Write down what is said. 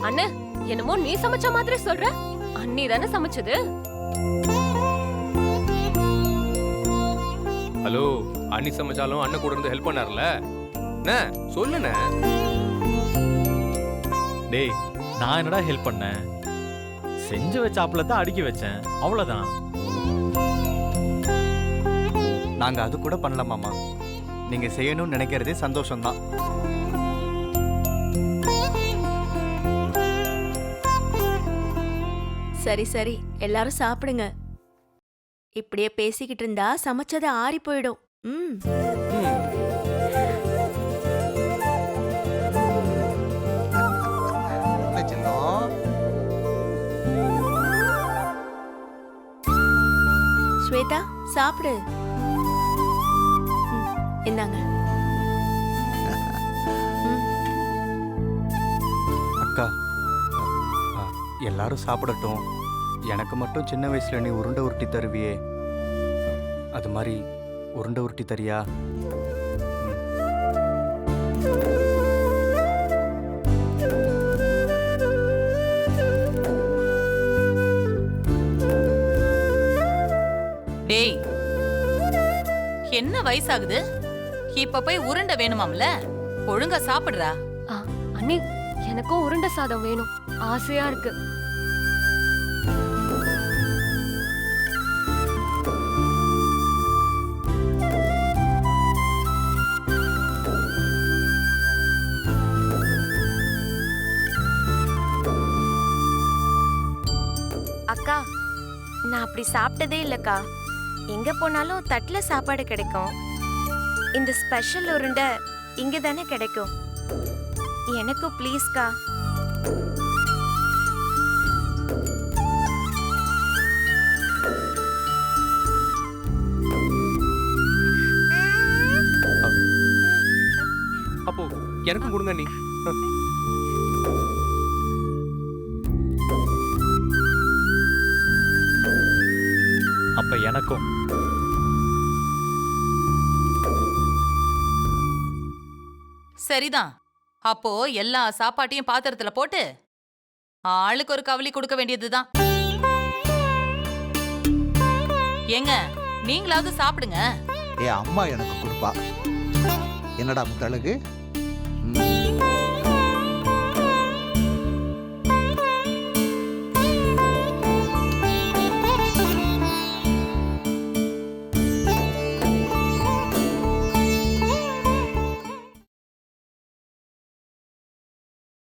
அண்ணே, என்னமோ நீ சமைச்ச மாதிரி சொல்ற. அண்ணி தானே சமைச்சது. ஹலோ, அண்ணி சமைச்சாலும் அண்ணன் கூட இருந்து ஹெல்ப் பண்ணார்ல. சொல்லுண்ணே. டேய், நான் என்னடா ஹெல்ப் பண்ணேன்? செஞ்சு வச்ச அப்பளத்தான் அடுக்கி வச்சேன், அவ்வளவுதான். நாங்க அது கூட பண்ணல மாமா. நீங்க செய்யணும்னு நினைக்கிறதே சந்தோஷம்தான். சரி சரி, எல்லாரும் சாப்பிடுங்க. இப்படியே பேசிக்கிட்டு இருந்தா சமைச்சது ஆறி போயிடும். ஸ்வேதா, சாப்பிடு. இந்தாங்க. அக்கா, எல்லாரும் சாப்பிடட்டும். எனக்கு மட்டும் சின்ன வயசுல நீ உருண்டை உருட்டி தருவியே, அது மாதிரி உருண்டை உருட்டி தரியா? டேய், என்ன வயசாகுது? இப்ப போய் உருண்டை வேணுமாம்ல? ஒழுங்கா சாப்பிடுறா. அண்ணி, எனக்கும் உருண்டை சாதம் வேணும், ஆசையா இருக்கு. அக்கா, நான் அப்படி சாப்பிட்டதே இல்லக்கா. எங்க போனாலும் தட்டுல சாப்பாடு கிடைக்கும். இந்த ஸ்பெஷல் உருண்டை இங்க தானே கிடைக்கும். எனக்கும் ப்ளீஸ்க்கா. அப்போ எனக்கும் கொடுங்க நீ. அப்ப எனக்கும். சரிதான். அப்போ எல்லா சாப்பாட்டையும் பாத்திரத்துல போட்டு ஆளுக்கு ஒரு கவலி கொடுக்க வேண்டியதுதான். ஏங்க, நீங்களாவது சாப்பிடுங்க. அம்மா எனக்கு கொடுப்பா. என்னடா முத்தழகு,